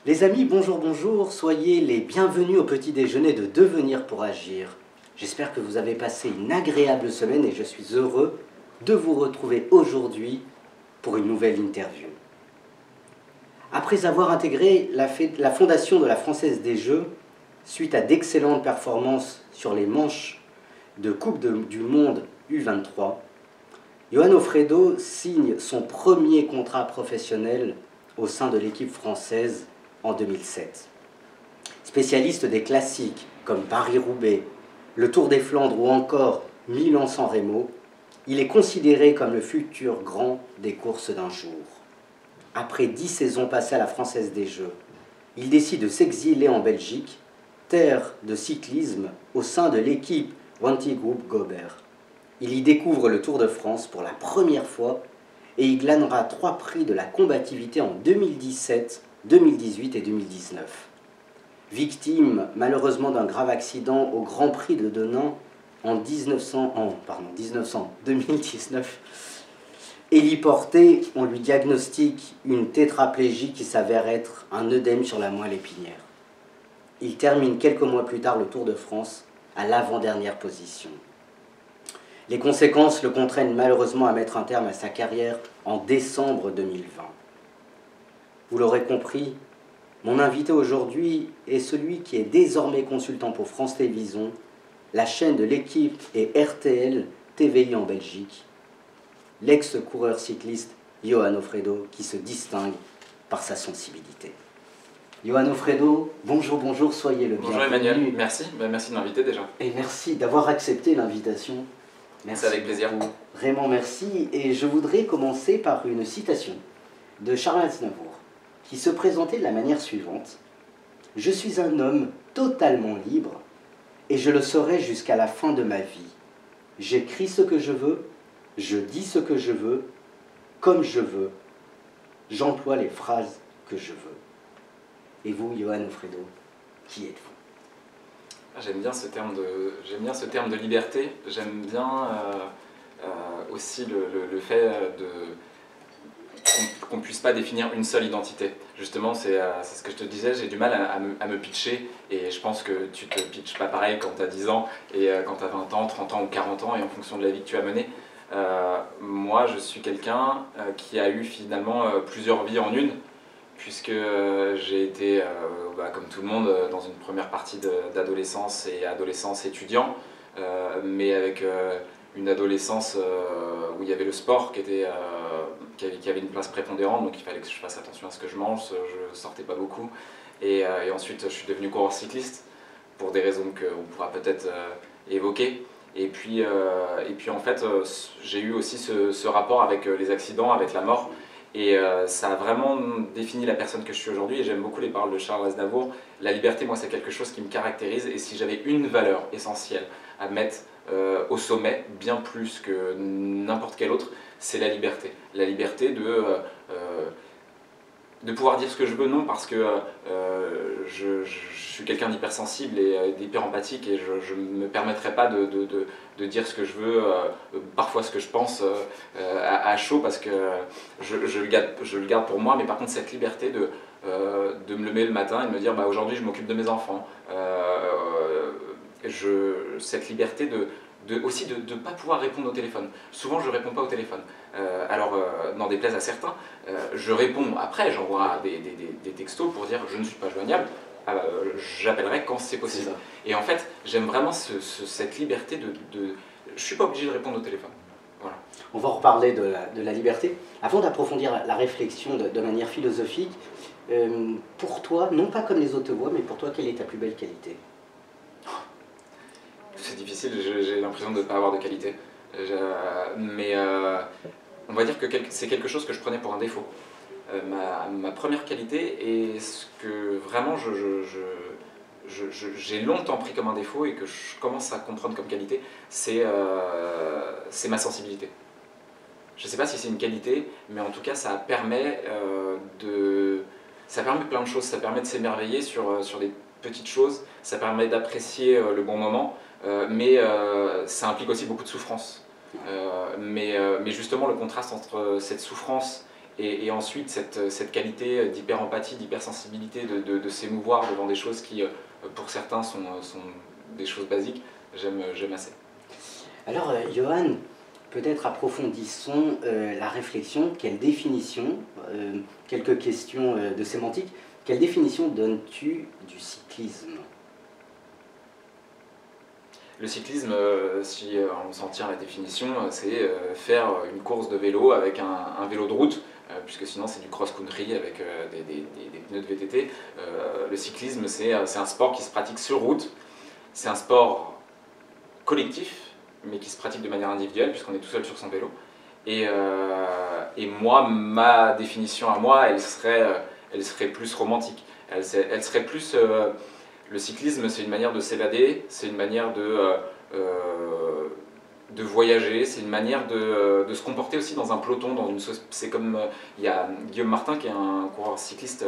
Les amis, bonjour, bonjour, soyez les bienvenus au petit déjeuner de Devenir pour agir. J'espère que vous avez passé une agréable semaine et je suis heureux de vous retrouver aujourd'hui pour une nouvelle interview. Après avoir intégré la fondation de la Française des Jeux, suite à d'excellentes performances sur les manches de Coupe du Monde U23, Yoann Offredo signe son premier contrat professionnel au sein de l'équipe française en 2007. Spécialiste des classiques comme Paris-Roubaix, le Tour des Flandres ou encore Milan-San Remo, il est considéré comme le futur grand des courses d'un jour. Après 10 saisons passées à la Française des Jeux, il décide de s'exiler en Belgique, terre de cyclisme au sein de l'équipe Wanty Group Gobert. Il y découvre le Tour de France pour la première fois et il glannera 3 prix de la combativité en 2017, 2018 et 2019. Victime malheureusement d'un grave accident au Grand Prix de Denain en 2019, héliporté, on lui diagnostique une tétraplégie qui s'avère être un œdème sur la moelle épinière. Il termine quelques mois plus tard le Tour de France à l'avant-dernière position. Les conséquences le contraignent malheureusement à mettre un terme à sa carrière en décembre 2020. Vous l'aurez compris, mon invité aujourd'hui est celui qui est désormais consultant pour France Télévisions, la chaîne de l'équipe et RTL TVI en Belgique, l'ex-coureur cycliste Yoann Offredo qui se distingue par sa sensibilité. Yoann Offredo, bonjour, bonjour, soyez le bienvenu. Bonjour Emmanuel, merci, merci de m'inviter déjà. Et merci d'avoir accepté l'invitation. Merci avec plaisir. Vraiment merci. Et je voudrais commencer par une citation de Charles Aznavour qui se présentait de la manière suivante. « Je suis un homme totalement libre et je le serai jusqu'à la fin de ma vie. J'écris ce que je veux, je dis ce que je veux, comme je veux. J'emploie les phrases que je veux. » Et vous, Yoann Offredo, qui êtes-vous ? J'aime bien ce terme de liberté. J'aime bien aussi le fait qu'on ne puisse pas définir une seule identité. Justement, c'est ce que je te disais, j'ai du mal à me pitcher et je pense que tu te pitches pas pareil quand tu as 10 ans et quand tu as 20 ans, 30 ans ou 40 ans et en fonction de la vie que tu as menée. Moi, je suis quelqu'un qui a eu finalement plusieurs vies en une, puisque j'ai été, comme tout le monde, dans une première partie d'adolescence et adolescence étudiant, mais avec une adolescence où il y avait le sport qui avait une place prépondérante, donc il fallait que je fasse attention à ce que je mange, je sortais pas beaucoup, et ensuite je suis devenu coureur cycliste, pour des raisons qu'on pourra peut-être évoquer. Et puis en fait, j'ai eu aussi ce rapport avec les accidents, avec la mort, et ça a vraiment défini la personne que je suis aujourd'hui. Et j'aime beaucoup les paroles de Charles Aznavour. La liberté, moi, c'est quelque chose qui me caractérise. Et si j'avais une valeur essentielle à mettre au sommet, bien plus que n'importe quelle autre, c'est la liberté. La liberté de pouvoir dire ce que je veux, non, parce que je suis quelqu'un d'hypersensible et d'hyper empathique et je ne me permettrai pas de dire ce que je veux, parfois ce que je pense à chaud, parce que je le garde pour moi. Mais par contre, cette liberté de me lever le matin et de me dire aujourd'hui je m'occupe de mes enfants, cette liberté aussi de ne pas pouvoir répondre au téléphone. Souvent je ne réponds pas au téléphone. N'en déplaise à certains, je réponds après, j'envoie des textos pour dire je ne suis pas joignable, j'appellerai quand c'est possible. Et en fait, j'aime vraiment cette liberté je ne suis pas obligé de répondre au téléphone. Voilà. On va reparler de la liberté. Avant d'approfondir la réflexion de manière philosophique, pour toi, non pas comme les autres te voient, mais pour toi, quelle est ta plus belle qualité ? C'est difficile, j'ai l'impression de ne pas avoir de qualité. Mais on va dire que c'est quelque chose que je prenais pour un défaut. Ma première qualité, et ce que vraiment j'ai longtemps pris comme un défaut et que je commence à comprendre comme qualité, c'est ma sensibilité. Je ne sais pas si c'est une qualité, mais en tout cas ça permet plein de choses. Ça permet de s'émerveiller sur des petites choses, ça permet d'apprécier le bon moment, mais ça implique aussi beaucoup de souffrance. Mais justement le contraste entre cette souffrance et ensuite cette qualité d'hyper-empathie, d'hypersensibilité, de s'émouvoir devant des choses qui, pour certains, sont des choses basiques, j'aime assez. Alors, Johan, peut-être approfondissons la réflexion. Quelle définition, quelques questions de sémantique, quelle définition donnes-tu du cyclisme? Le cyclisme, si on s'en tient à la définition, c'est faire une course de vélo avec un vélo de route, puisque sinon c'est du cross-country avec des pneus de VTT. Le cyclisme, c'est un sport qui se pratique sur route, c'est un sport collectif, mais qui se pratique de manière individuelle, puisqu'on est tout seul sur son vélo. Et moi, ma définition à moi, elle serait plus romantique. Elle serait plus... le cyclisme, c'est une manière de s'évader, c'est une manière de voyager, c'est une manière de se comporter aussi dans un peloton. C'est comme il y a Guillaume Martin qui est un coureur cycliste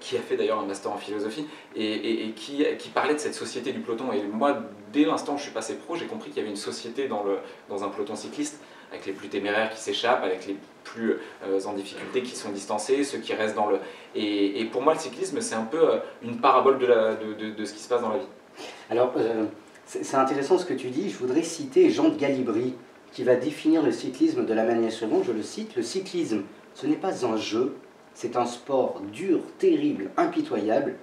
qui a fait d'ailleurs un master en philosophie et qui parlait de cette société du peloton. Et moi, dès l'instant où je suis passé pro, j'ai compris qu'il y avait une société dans un peloton cycliste, avec les plus téméraires qui s'échappent, avec les plus en difficulté qui sont distancés, ceux qui restent dans le... Et pour moi, le cyclisme, c'est un peu une parabole de ce qui se passe dans la vie. Alors, c'est intéressant ce que tu dis. Je voudrais citer Jean de Galibri, qui va définir le cyclisme de la manière suivante. Je le cite: le cyclisme, ce n'est pas un jeu, c'est un sport dur, terrible, impitoyable,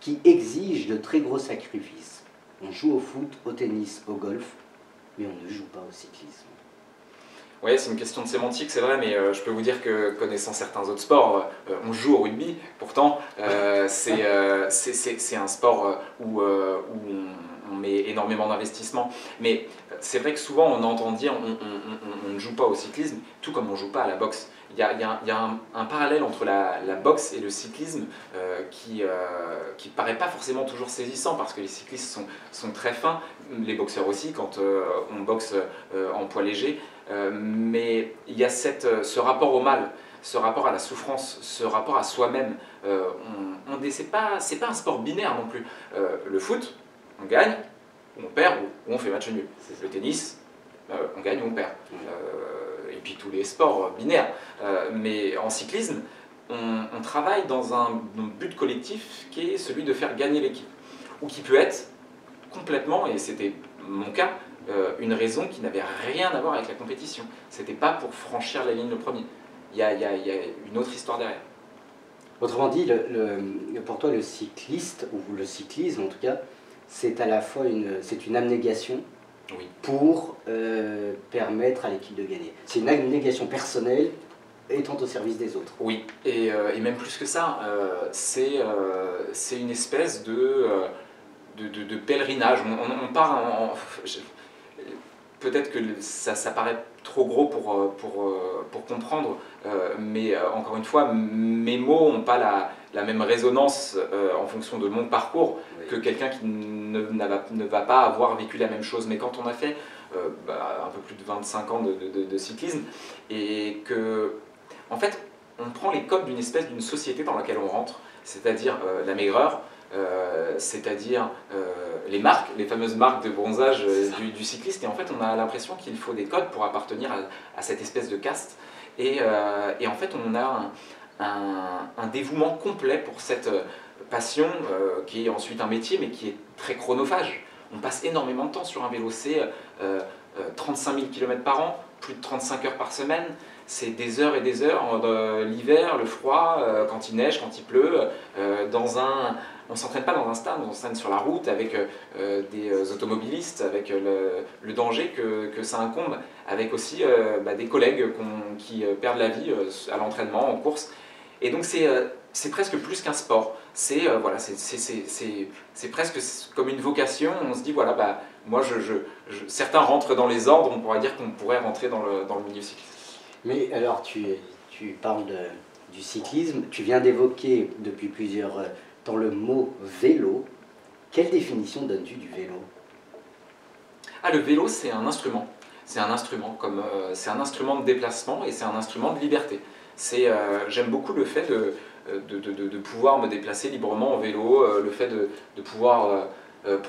qui exige de très gros sacrifices. On joue au foot, au tennis, au golf, mais on ne joue pas au cyclisme. Oui, c'est une question de sémantique, c'est vrai, mais je peux vous dire que connaissant certains autres sports, on joue au rugby, pourtant c'est un sport où on met énormément d'investissement. Mais c'est vrai que souvent on entend dire on ne joue pas au cyclisme, tout comme on ne joue pas à la boxe. Il y a un parallèle entre la boxe et le cyclisme qui paraît pas forcément toujours saisissant, parce que les cyclistes sont très fins, les boxeurs aussi quand on boxe en poids léger. Mais il y a ce rapport au mal, ce rapport à la souffrance, ce rapport à soi-même. C'est pas un sport binaire non plus. Le foot, on gagne, ou on perd, ou on fait match nul. Le tennis, on gagne ou on perd. Et puis tous les sports binaires. Mais en cyclisme, on travaille dans un but collectif qui est celui de faire gagner l'équipe. Ou qui peut être complètement, et c'était mon cas, une raison qui n'avait rien à voir avec la compétition. C'était pas pour franchir la ligne le premier. Il y a une autre histoire derrière. Autrement dit, pour toi, le cycliste, ou le cyclisme en tout cas, c'est à la fois une abnégation, oui, pour permettre à l'équipe de gagner. C'est une abnégation personnelle étant au service des autres. Oui, et même plus que ça, c'est une espèce de pèlerinage. On part peut-être que ça paraît trop gros pour comprendre, mais encore une fois, mes mots n'ont pas la même résonance en fonction de mon parcours, oui, que quelqu'un qui ne va pas avoir vécu la même chose. Mais quand on a fait un peu plus de 25 ans de cyclisme, et que, en fait, on prend les codes d'une société dans laquelle on rentre, c'est-à-dire la maigreur, c'est-à-dire les marques, les fameuses marques de bronzage du cycliste, et en fait on a l'impression qu'il faut des codes pour appartenir à cette espèce de caste, et en fait on a un dévouement complet pour cette passion qui est ensuite un métier, mais qui est très chronophage. On passe énormément de temps sur un vélo, c'est 35 000 km par an, plus de 35 heures par semaine. C'est des heures et des heures, l'hiver, le froid, quand il neige, quand il pleut, on ne s'entraîne pas dans un stade, on s'entraîne sur la route avec des automobilistes, avec le danger que ça incombe, avec aussi des collègues qui perdent la vie à l'entraînement, en course. Et donc c'est presque plus qu'un sport, c'est presque comme une vocation. On se dit voilà, moi certains rentrent dans les ordres, on pourrait dire qu'on pourrait rentrer dans le milieu cycliste. Mais alors tu parles du cyclisme, tu viens d'évoquer depuis plusieurs temps le mot vélo. Quelle définition donnes-tu du vélo? Le vélo, c'est un instrument. C'est un instrument, c'est un instrument de déplacement et c'est un instrument de liberté. J'aime beaucoup le fait de pouvoir me déplacer librement en vélo, le fait de pouvoir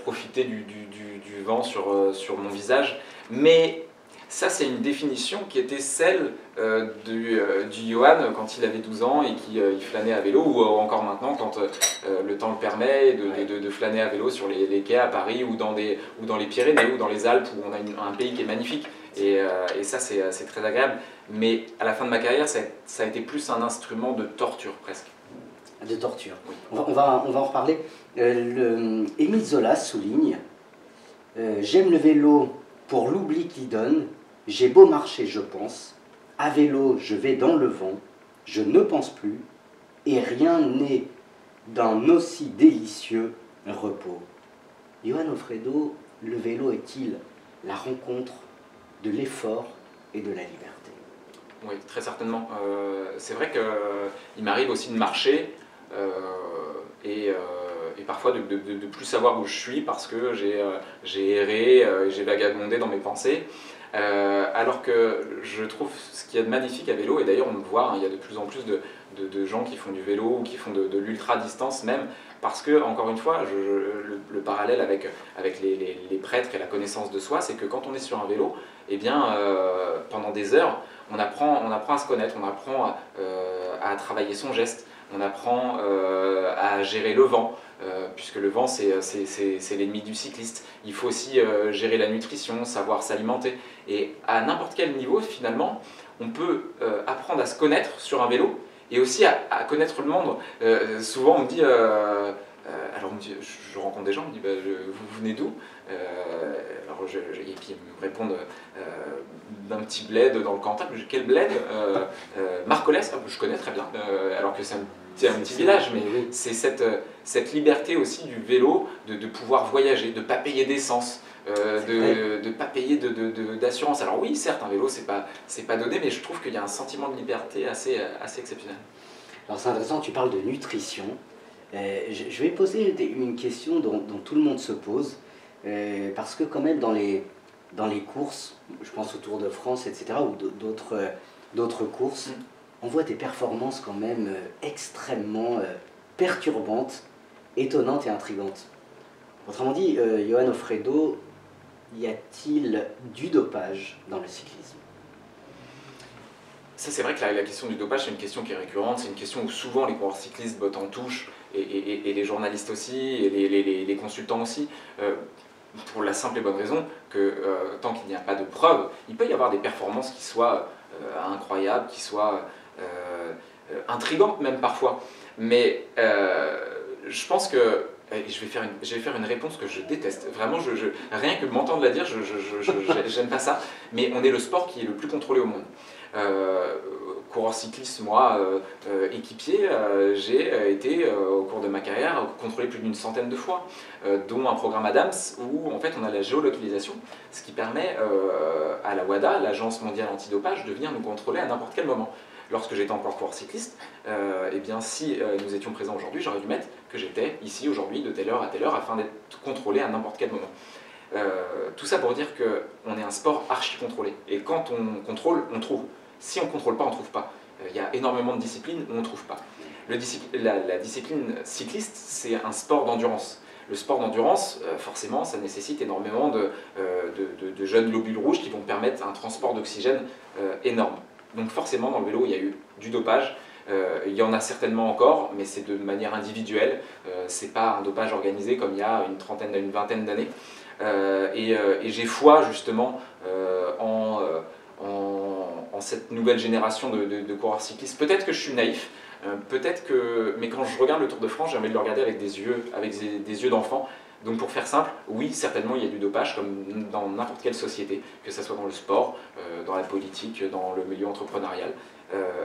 profiter du vent sur mon visage. Mais Ça, c'est une définition qui était celle du Johan quand il avait 12 ans et qui il flânait à vélo, ou encore maintenant quand le temps le permet, de flâner à vélo sur les quais à Paris ou dans les Pyrénées ou dans les Alpes où on a un pays qui est magnifique. Et ça, c'est très agréable. Mais à la fin de ma carrière, ça a été plus un instrument de torture presque. De torture. Oui. On va en reparler. Émile Zola souligne j'aime le vélo pour l'oubli qu'il donne. J'ai beau marcher, je pense. À vélo, je vais dans le vent. Je ne pense plus. Et rien n'est d'un aussi délicieux repos. Johan Offredo, le vélo est-il la rencontre de l'effort et de la liberté? Oui, très certainement. C'est vrai qu'il m'arrive aussi de marcher et parfois de plus savoir où je suis parce que j'ai erré, j'ai vagabondé dans mes pensées. Alors que je trouve ce qu'il y a de magnifique à vélo, et d'ailleurs on le voit, hein, il y a de plus en plus de gens qui font du vélo ou qui font de l'ultra-distance même, parce que, encore une fois, le parallèle avec les prêtres et la connaissance de soi, c'est que quand on est sur un vélo, eh bien, pendant des heures, on apprend à se connaître, on apprend à travailler son geste, on apprend à gérer le vent, puisque le vent c'est l'ennemi du cycliste. Il faut aussi gérer la nutrition, savoir s'alimenter. Et à n'importe quel niveau, finalement, on peut apprendre à se connaître sur un vélo et aussi à connaître le monde. Souvent on me dit, alors je rencontre des gens, on me dit vous venez d'où? Et puis ils me répondent d'un petit bled dans le Cantal. Quel bled? Marcollès, je connais très bien, alors que c'est un petit village, mais c'est cette liberté aussi du vélo, de pouvoir voyager, de ne pas payer d'essence, de ne pas payer d'assurance. Alors oui, certes, un vélo, c'est pas donné, mais je trouve qu'il y a un sentiment de liberté assez exceptionnel. Alors c'est intéressant, tu parles de nutrition. Je vais poser une question dont tout le monde se pose, parce que quand même dans les courses, je pense au Tour de France, etc., ou d'autres courses, on voit des performances quand même extrêmement perturbantes, étonnantes et intrigantes. Autrement dit, Johan Offredo, y a-t-il du dopage dans le cyclisme? Ça, c'est vrai que la question du dopage, c'est une question qui est récurrente, c'est une question où souvent les coureurs cyclistes bottent en touche, et les journalistes aussi, et les consultants aussi, pour la simple et bonne raison que tant qu'il n'y a pas de preuves, il peut y avoir des performances qui soient incroyables, qui soient intrigantes même parfois. Mais je pense que, je vais faire une réponse que je déteste, vraiment, rien que m'entendre la dire, j'aime pas ça, mais on est le sport qui est le plus contrôlé au monde. Coureur cycliste, moi, équipier, j'ai été au cours de ma carrière contrôlé plus d'une centaine de fois, dont un programme Adams où en fait on a la géolocalisation, ce qui permet à la WADA, l'Agence mondiale antidopage, de venir nous contrôler à n'importe quel moment. Lorsque j'étais encore coureur cycliste, eh bien, si nous étions présents aujourd'hui, j'aurais dû mettre que j'étais ici aujourd'hui de telle heure à telle heure afin d'être contrôlé à n'importe quel moment. Tout ça pour dire qu'on est un sport archi contrôlé, et quand on contrôle, on trouve. Si on ne contrôle pas, on ne trouve pas. Il y a énormément de disciplines où on ne trouve pas. La discipline cycliste, c'est un sport d'endurance. Le sport d'endurance, forcément, ça nécessite énormément de jeunes globules rouges qui vont permettre un transport d'oxygène énorme. Donc forcément, dans le vélo, il y a eu du dopage. Il y en a certainement encore, mais c'est de manière individuelle. C'est pas un dopage organisé comme il y a une vingtaine d'années. Et j'ai foi justement en cette nouvelle génération de coureurs cyclistes. Peut-être que je suis naïf, mais quand je regarde le Tour de France, j'ai envie de le regarder avec des yeux d'enfant. Donc pour faire simple, oui, certainement il y a du dopage, comme dans n'importe quelle société, que ce soit dans le sport, dans la politique, dans le milieu entrepreneurial,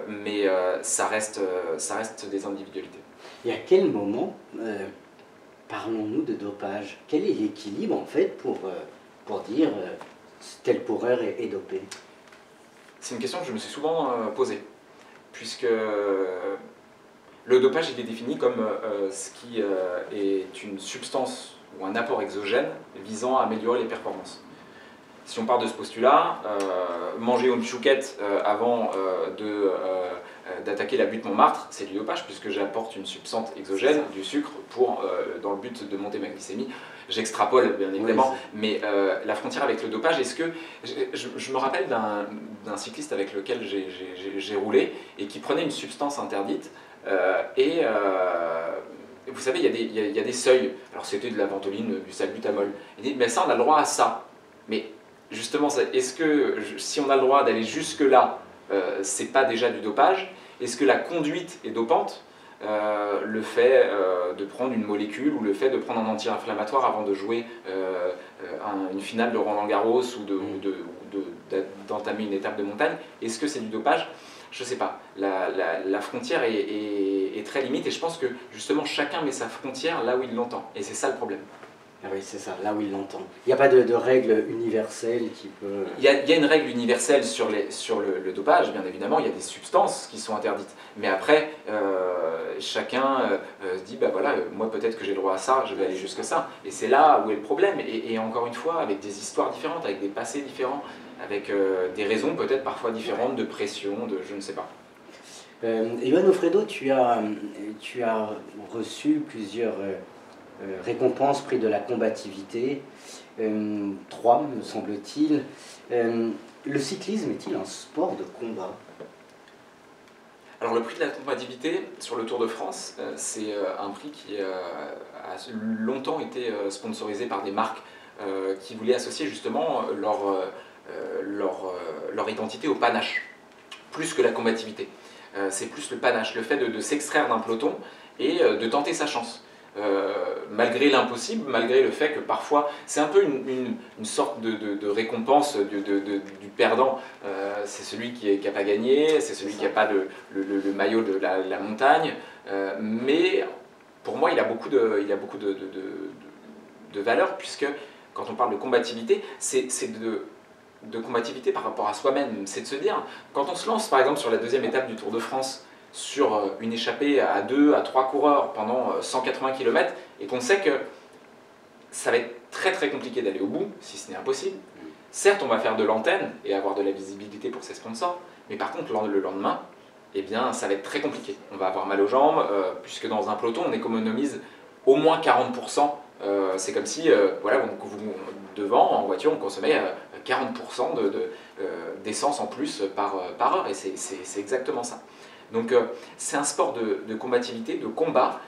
mais ça reste des individualités. Et à quel moment parlons-nous de dopage? Quel est l'équilibre en fait pour dire tel coureur est dopé? C'est une question que je me suis souvent posée, puisque le dopage il est défini comme ce qui est une substance ou un apport exogène visant à améliorer les performances. Si on part de ce postulat, manger une chouquette avant d'attaquer la butte Montmartre, c'est du dopage puisque j'apporte une substance exogène, du sucre, dans le but de monter ma glycémie. J'extrapole bien évidemment, oui, mais la frontière avec le dopage, est-ce que... Je me rappelle d'un cycliste avec lequel j'ai roulé et qui prenait une substance interdite vous savez, il y a des seuils. Alors c'était de la ventoline, du salbutamol. Il dit, mais ça on a le droit à ça. Mais justement, est-ce que si on a le droit d'aller jusque-là, c'est pas déjà du dopage? Est-ce que la conduite est dopante? Le fait de prendre une molécule ou le fait de prendre un anti-inflammatoire avant de jouer une finale de Roland-Garros ou d'entamer une étape de montagne, est-ce que c'est du dopage? Je ne sais pas. La frontière est très limite et je pense que justement chacun met sa frontière là où il l'entend. Et c'est ça le problème. Ah oui, c'est ça, là où il l'entend. Il n'y a pas de règle universelle qui peut... Il y a une règle universelle sur le dopage, bien évidemment, il y a des substances qui sont interdites. Mais après, chacun se dit, bah voilà, moi peut-être que j'ai le droit à ça, je vais aller jusque ça. Et c'est là où est le problème. Et encore une fois, avec des histoires différentes, avec des passés différents, avec des raisons peut-être parfois différentes de pression, de je ne sais pas. Johan Offredo, tu as reçu plusieurs... récompense, prix de la combativité, 3 me semble-t-il. Le cyclisme est-il un sport de combat? Alors le prix de la combativité sur le Tour de France, c'est un prix qui a longtemps été sponsorisé par des marques qui voulaient associer justement leur identité au panache, plus que la combativité. C'est plus le panache, le fait de s'extraire d'un peloton et de tenter sa chance. Malgré l'impossible, malgré le fait que parfois c'est un peu une sorte de récompense du perdant, c'est celui qui n'a pas gagné, c'est celui qui n'a pas le maillot de la montagne, mais pour moi il a beaucoup de valeur puisque quand on parle de combativité, c'est de combativité par rapport à soi-même, c'est de se dire, quand on se lance par exemple sur la 2e étape du Tour de France, sur une échappée à 2 à 3 coureurs pendant 180 km et qu'on sait que ça va être très très compliqué d'aller au bout, si ce n'est impossible. Certes, on va faire de l'antenne et avoir de la visibilité pour ses sponsors, mais par contre, le lendemain, eh bien, ça va être très compliqué. On va avoir mal aux jambes, puisque dans un peloton, on économise au moins 40%. C'est comme si, voilà, devant, en voiture, on consommait 40% d'essence en plus par heure, et c'est exactement ça. Donc c'est un sport de combativité, de combat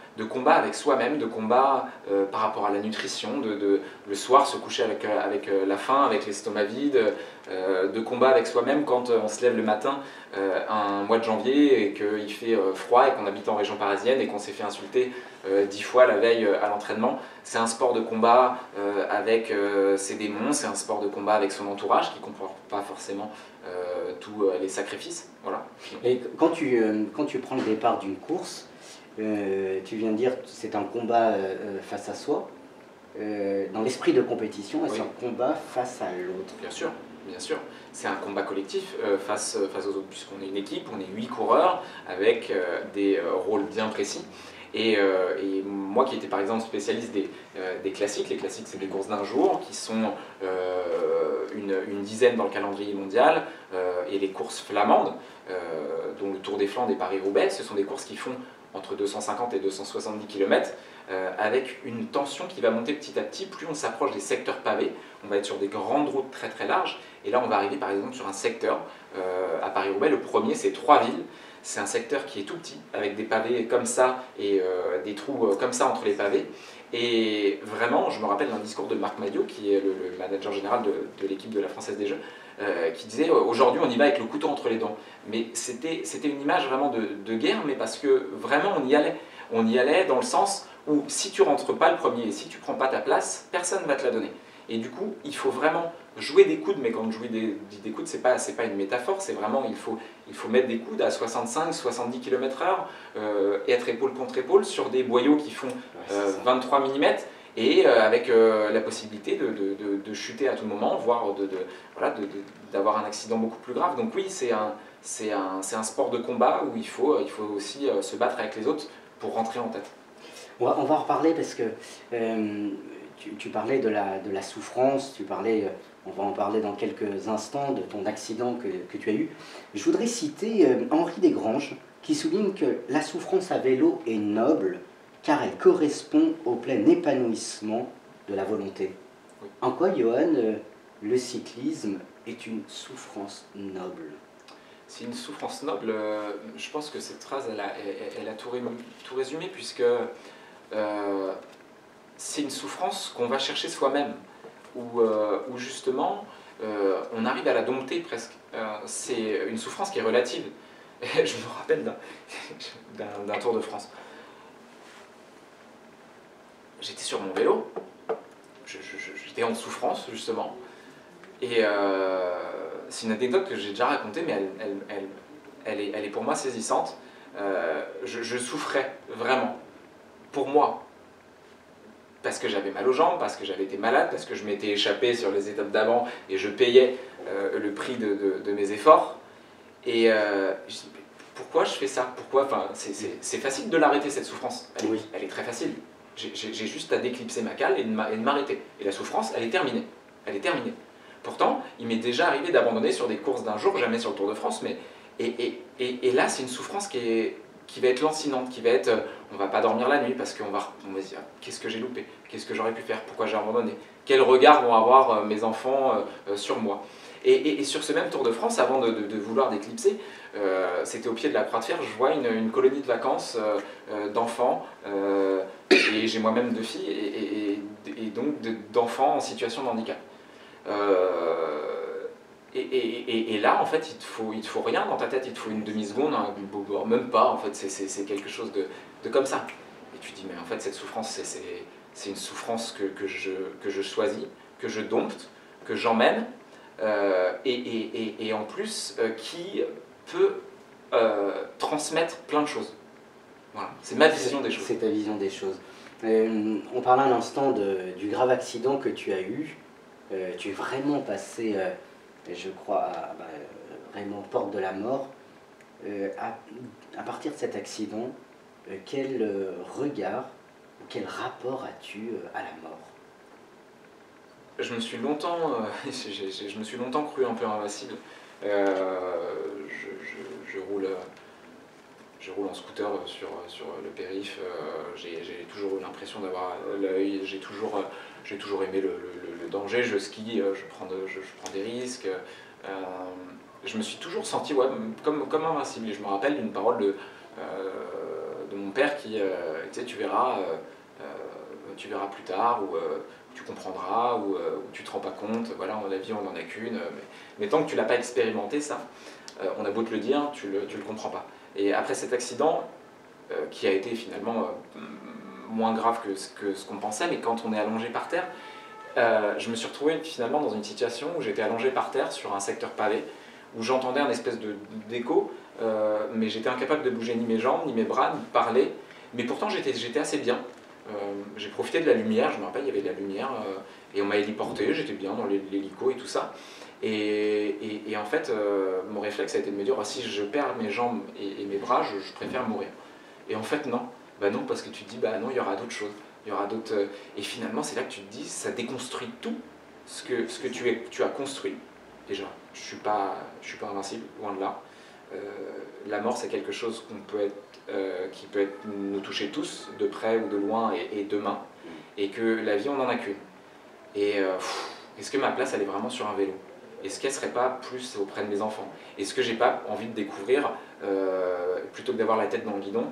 avec soi-même, de combat par rapport à la nutrition, le soir se coucher avec la faim, avec l'estomac vide, de combat avec soi-même quand on se lève le matin un mois de janvier et qu'il fait froid et qu'on habite en région parisienne et qu'on s'est fait insulter 10 fois la veille à l'entraînement. C'est un sport de combat avec ses démons, c'est un sport de combat avec son entourage qui ne comporte pas forcément tous les sacrifices. Voilà. Et quand tu prends le départ d'une course, tu viens de dire que c'est un combat face à soi. Dans l'esprit de compétition, c'est un combat face à l'autre. Bien sûr, bien sûr. C'est un combat collectif face aux autres, puisqu'on est une équipe, on est 8 coureurs avec des rôles bien précis. Et moi qui étais par exemple spécialiste des classiques, les classiques c'est des courses d'un jour qui sont une dizaine dans le calendrier mondial, et les courses flamandes, dont le Tour des Flandres et Paris-Roubaix, ce sont des courses qui font entre 250 et 270 km, avec une tension qui va monter petit à petit. Plus on s'approche des secteurs pavés, on va être sur des grandes routes très très larges, et là on va arriver par exemple sur un secteur, à Paris-Roubaix, le premier c'est 3 villes. C'est un secteur qui est tout petit, avec des pavés comme ça et des trous comme ça entre les pavés. Et vraiment, je me rappelle d'un discours de Marc Madiot, qui est le manager général de l'équipe de la Française des Jeux, qui disait « Aujourd'hui, on y va avec le couteau entre les dents ». Mais c'était une image vraiment de guerre, mais parce que vraiment, on y allait. On y allait dans le sens où si tu rentres pas le premier et si tu prends pas ta place, personne ne va te la donner. Et du coup, il faut vraiment jouer des coudes, mais quand je dis des coudes, c'est pas une métaphore, c'est vraiment, il faut mettre des coudes à 65-70 km/h, être épaule contre épaule sur des boyaux qui font 23 mm, et avec la possibilité de chuter à tout moment, voire d'avoir un accident beaucoup plus grave. Donc oui, c'est un sport de combat où il faut aussi se battre avec les autres pour rentrer en tête. On va en reparler parce que tu parlais de la souffrance, tu parlais, on va en parler dans quelques instants, de ton accident que tu as eu. Je voudrais citer Henri Desgranges, qui souligne que la souffrance à vélo est noble, car elle correspond au plein épanouissement de la volonté. Oui. En quoi, Johan, le cyclisme est une souffrance noble? C'est une souffrance noble. Je pense que cette phrase, elle a tout résumé, puisque c'est une souffrance qu'on va chercher soi-même, où justement on arrive à la dompter presque. C'est une souffrance qui est relative. Je me rappelle d'un Tour de France. J'étais sur mon vélo, j'étais en souffrance justement, et c'est une anecdote que j'ai déjà racontée, mais elle est pour moi saisissante. Je souffrais vraiment, pour moi, parce que j'avais mal aux jambes, parce que j'avais été malade, parce que je m'étais échappé sur les étapes d'avant et je payais le prix de mes efforts. Et je dis, pourquoi je fais ça? Pourquoi? Enfin, c'est facile de l'arrêter, cette souffrance. Elle est très facile. J'ai juste à déclipser ma cale et de m'arrêter. Et la souffrance, elle est terminée. Elle est terminée. Pourtant, il m'est déjà arrivé d'abandonner sur des courses d'un jour, jamais sur le Tour de France, mais et là, c'est une souffrance qui va être lancinante, qui va être, on va pas dormir la nuit parce qu'on va se dire, qu'est-ce que j'ai loupé? Qu'est-ce que j'aurais pu faire? Pourquoi j'ai abandonné? Quel regard vont avoir mes enfants sur moi? Et sur ce même Tour de France, avant de vouloir d'éclipser, c'était au pied de la Croix de Fer, je vois une colonie de vacances d'enfants, et j'ai moi-même 2 filles, et donc d'enfants en situation de handicap. Et là, en fait, il te faut rien dans ta tête, il te faut une demi-seconde, même pas, en fait, c'est quelque chose de comme ça. Et tu te dis, mais en fait, cette souffrance, c'est une souffrance que je choisis, que je dompte, que j'emmène, et en plus, qui peut transmettre plein de choses. Voilà, c'est ma vision des choses. C'est ta vision des choses. On parlait à l'instant du grave accident que tu as eu. Tu es vraiment passé, je crois, vraiment porte de la mort. À partir de cet accident, quel regard ou quel rapport as-tu à la mort? Je me suis longtemps cru un peu invincible. Je roule en scooter sur le périph'. J'ai toujours eu l'impression d'avoir l'œil. J'ai toujours aimé le danger. Je skie, je prends des risques. Je me suis toujours senti comme invincible. Et je me rappelle d'une parole de mon père qui disait, tu verras plus tard, ou tu comprendras, ou tu te rends pas compte. Voilà, la vie on en a qu'une. Mais tant que tu l'as pas expérimenté, ça, on a beau te le dire, tu le comprends pas. Et après cet accident, qui a été finalement moins grave que ce qu'on pensait, mais quand on est allongé par terre, je me suis retrouvé finalement dans une situation où j'étais allongé par terre sur un secteur pavé, où j'entendais un espèce d'écho, mais j'étais incapable de bouger ni mes jambes, ni mes bras, ni de parler, mais pourtant j'étais assez bien. J'ai profité de la lumière, je me rappelle, il y avait de la lumière, et on m'a héliporté, j'étais bien dans l'hélico et tout ça. Et en fait, mon réflexe a été de me dire, si je perds mes jambes et mes bras, je préfère mourir. Et en fait, non. Bah non, parce que tu te dis, bah non, il y aura d'autres choses. Il y aura d'autres... Et finalement, c'est là que tu te dis, ça déconstruit tout ce que tu as construit. Déjà, je suis pas invincible, loin de là. La mort, c'est quelque chose qui peut nous toucher tous, de près ou de loin, et demain. Et que la vie, on n'en a qu'une. Et est-ce que ma place, elle est vraiment sur un vélo? Est-ce qu'elle ne serait pas plus auprès de mes enfants? Est-ce que j'ai pas envie de découvrir, plutôt que d'avoir la tête dans le guidon,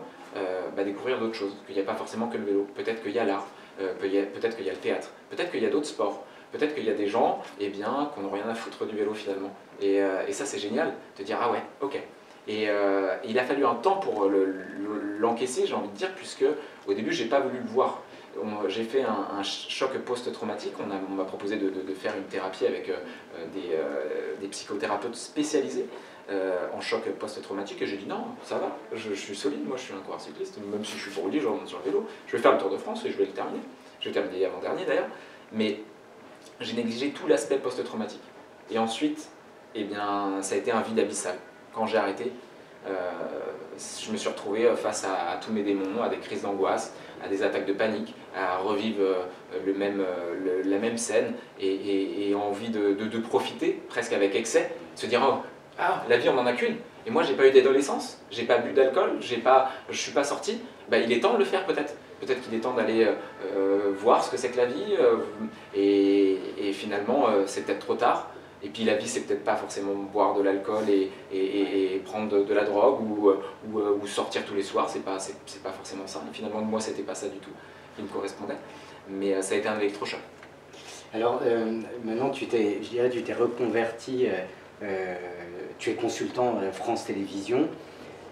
découvrir d'autres choses? Qu'il n'y a pas forcément que le vélo. Peut-être qu'il y a l'art, peut-être qu'il y a le théâtre, peut-être qu'il y a d'autres sports, peut-être qu'il y a des gens qu'on n'a rien à foutre du vélo finalement. Et ça, c'est génial, de dire, ah ouais, ok. Et il a fallu un temps pour l'encaisser, j'ai envie de dire, puisque au début, j'ai pas voulu le voir. J'ai fait un choc post-traumatique. On m'a proposé de faire une thérapie avec des psychothérapeutes spécialisés en choc post-traumatique, et j'ai dit non, ça va, je suis solide, moi je suis un coureur cycliste, même si je suis brûlé, je remonte sur le vélo, je vais faire le Tour de France et je vais le terminer. Je vais terminer avant-dernier d'ailleurs, mais j'ai négligé tout l'aspect post-traumatique. Et ensuite, ça a été un vide abyssal. Quand j'ai arrêté, je me suis retrouvé face à tous mes démons, à des crises d'angoisse, à des attaques de panique, à revivre la même scène et envie de profiter presque avec excès, de se dire oh, ah, la vie on n'en a qu'une, et moi j'ai pas eu d'adolescence, j'ai pas bu d'alcool, je suis pas sorti, bah, il est temps de le faire peut-être. Peut-être qu'il est temps d'aller voir ce que c'est que la vie, et finalement c'est peut-être trop tard. Et puis la vie, c'est peut-être pas forcément boire de l'alcool et prendre de la drogue ou sortir tous les soirs, c'est pas forcément ça. Et finalement, moi, c'était pas ça du tout qui me correspondait. Mais ça a été un électrochoc. Alors maintenant, je dirais, tu t'es reconverti, tu es consultant à France Télévisions.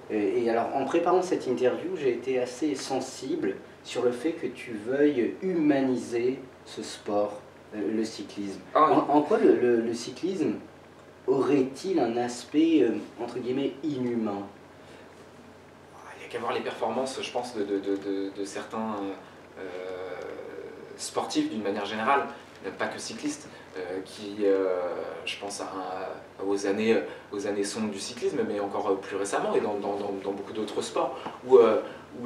Et alors, en préparant cette interview, j'ai été assez sensible sur le fait que tu veuilles humaniser ce sport, le cyclisme. En quoi le cyclisme aurait-il un aspect, entre guillemets, inhumain? Il n'y a qu'à voir les performances, je pense, de certains sportifs d'une manière générale, pas que cyclistes, qui, je pense aux années sombres du cyclisme, mais encore plus récemment, et dans beaucoup d'autres sports, où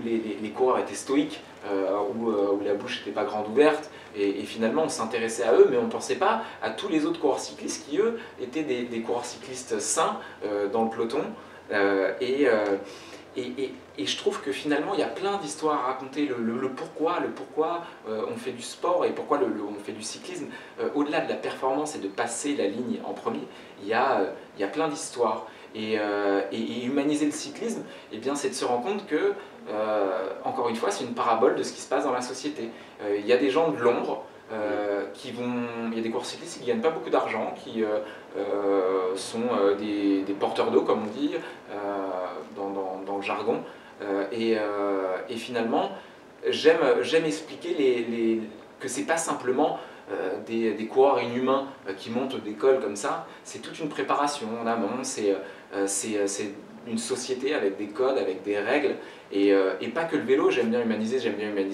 les coureurs étaient stoïques, où la bouche n'était pas grande ouverte, et finalement on s'intéressait à eux, mais on ne pensait pas à tous les autres coureurs cyclistes qui, eux, étaient des coureurs cyclistes sains dans le peloton. Et je trouve que finalement il y a plein d'histoires à raconter, le pourquoi on fait du sport et pourquoi on fait du cyclisme. Au-delà de la performance et de passer la ligne en premier, il y a plein d'histoires. Et humaniser le cyclisme, eh bien, c'est de se rendre compte que, encore une fois, c'est une parabole de ce qui se passe dans la société. Il y a des gens de l'ombre, il y a des coureurs cyclistes qui ne gagnent pas beaucoup d'argent, qui sont des porteurs d'eau, comme on dit, dans le jargon. Et finalement, j'aime expliquer que c'est pas simplement des coureurs inhumains qui montent des cols comme ça, c'est toute une préparation en amont, c'est une société avec des codes, avec des règles, et pas que le vélo. J'aime bien humaniser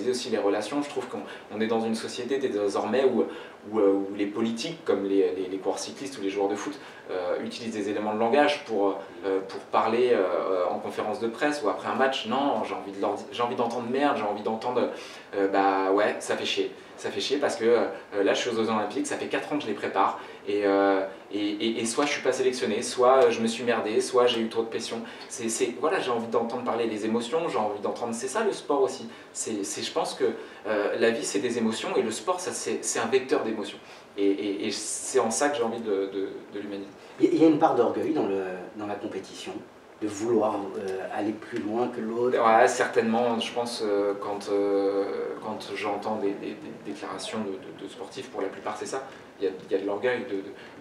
aussi les relations. Je trouve qu'on est dans une société désormais où les politiques, comme les coureurs cyclistes ou les joueurs de foot, utilisent des éléments de langage pour parler en conférence de presse ou après un match. Non, j'ai envie d'entendre merde, j'ai envie d'entendre bah ouais, ça fait chier. Ça fait chier parce que là je suis aux Jeux Olympiques, ça fait 4 ans que je les prépare, et soit je suis pas sélectionné, soit je me suis merdé, soit j'ai eu trop de pression. Voilà, j'ai envie d'entendre parler des émotions, j'ai envie d'entendre, c'est ça le sport aussi. Je pense que la vie c'est des émotions, et le sport c'est un vecteur d'émotions. Et c'est en ça que j'ai envie de l'humaniser. Il y a une part d'orgueil dans la compétition, de vouloir aller plus loin que l'autre. Ouais, certainement. Je pense quand j'entends des déclarations de sportifs, pour la plupart c'est ça. Il y a de l'orgueil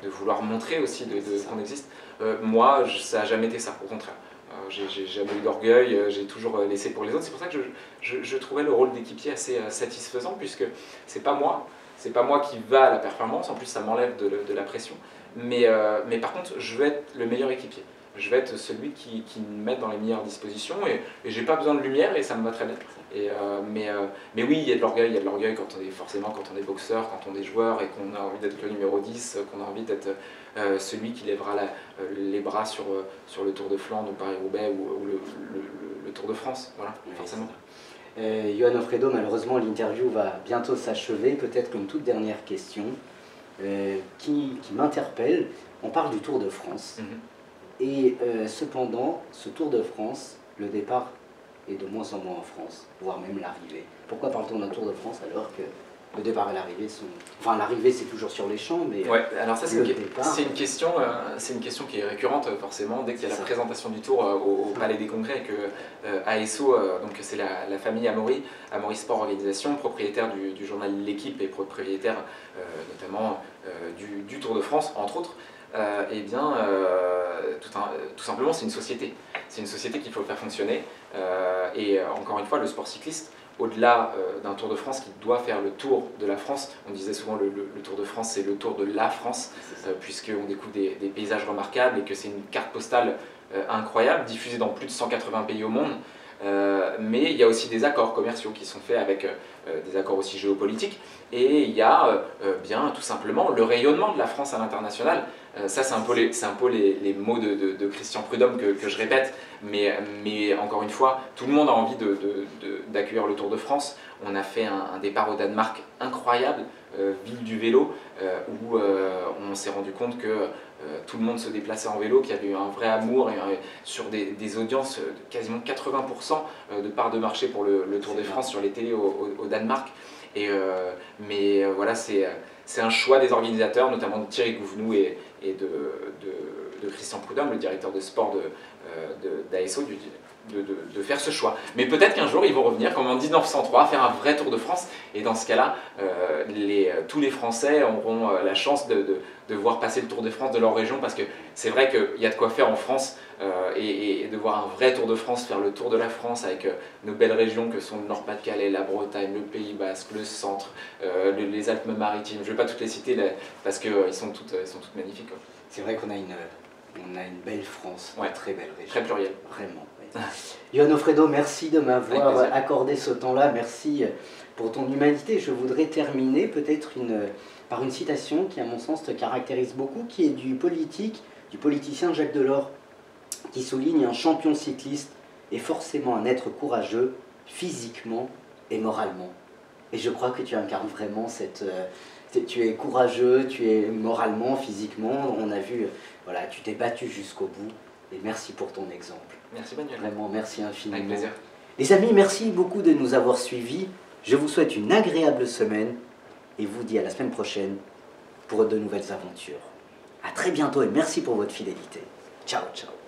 de vouloir montrer aussi qu'on existe. Moi, ça n'a jamais été ça, au contraire. J'ai jamais eu d'orgueil, j'ai toujours laissé pour les autres. C'est pour ça que je trouvais le rôle d'équipier assez satisfaisant, puisque c'est pas moi qui va à la performance. En plus, ça m'enlève de la pression. Mais par contre, je veux être le meilleur équipier. Je vais être celui qui me met dans les meilleures dispositions, et j'ai pas besoin de lumière, et ça me va très bien. Mais oui, il y a de l'orgueil quand on est boxeur, quand on est joueur, et qu'on a envie d'être le numéro 10, qu'on a envie d'être celui qui lèvera les bras sur le Tour de Flandre ou Paris-Roubaix ou le Tour de France, voilà, oui, forcément. Johan Offredo, malheureusement l'interview va bientôt s'achever. Peut-être qu'une toute dernière question qui m'interpelle. On parle du Tour de France. Et cependant, ce Tour de France, le départ est de moins en moins en France, voire même l'arrivée. Pourquoi parle-t-on d'un Tour de France alors que le départ et l'arrivée sont... Enfin, l'arrivée c'est toujours sur les champs, mais ouais, alors ça le départ... c'est une question qui est récurrente forcément dès qu'il y a la présentation du Tour au Palais des Congrès, et que ASO, donc c'est la famille Amaury Sport Organisation, propriétaire du journal L'Équipe et propriétaire notamment du Tour de France, entre autres. Eh bien, tout simplement, c'est une société. C'est une société qu'il faut faire fonctionner. Et encore une fois, le sport cycliste, au-delà d'un Tour de France qui doit faire le tour de la France, on disait souvent le Tour de France, c'est le tour de la France, puisqu'on découvre des paysages remarquables, et que c'est une carte postale incroyable, diffusée dans plus de 180 pays au monde. Mais il y a aussi des accords commerciaux qui sont faits avec des accords aussi géopolitiques, et il y a bien tout simplement le rayonnement de la France à l'international. Ça, c'est un peu les mots de Christian Prudhomme que je répète, mais encore une fois, tout le monde a envie d'accueillir le Tour de France. On a fait un départ au Danemark incroyable, ville du vélo, où on s'est rendu compte que tout le monde se déplaçait en vélo, qu'il y avait eu un vrai amour sur des audiences de quasiment 80% de part de marché pour le Tour de France sur les télés au Danemark. Mais voilà, c'est un choix des organisateurs, notamment de Thierry Gouvenou et de Christian Prudhomme, le directeur de sport d'ASO, de faire ce choix. Mais peut-être qu'un jour ils vont revenir, comme en 1903, faire un vrai Tour de France, et dans ce cas-là, tous les Français auront la chance de voir passer le Tour de France de leur région, parce que c'est vrai qu'il y a de quoi faire en France, et de voir un vrai Tour de France, faire le tour de la France avec nos belles régions que sont le Nord-Pas-de-Calais, la Bretagne, le Pays Basque, le centre, les Alpes-Maritimes. Je ne vais pas toutes les citer parce qu'elles sont toutes magnifiques. C'est vrai qu'on a une belle France, ouais. Une très belle région. Très plurielle. Vraiment. Ouais. Johan Offredo, merci de m'avoir accordé ce temps-là. Merci pour ton humanité. Je voudrais terminer peut-être par une citation qui, à mon sens, te caractérise beaucoup, qui est du politicien Jacques Delors, qui souligne: un champion cycliste est forcément un être courageux, physiquement et moralement. Et je crois que tu incarnes vraiment tu es courageux, tu es moralement, physiquement. On a vu, voilà, tu t'es battu jusqu'au bout. Et merci pour ton exemple. Merci Manuel. Vraiment, merci infiniment. Avec plaisir. Les amis, merci beaucoup de nous avoir suivis. Je vous souhaite une agréable semaine et vous dis à la semaine prochaine pour de nouvelles aventures. À très bientôt et merci pour votre fidélité. Ciao, ciao.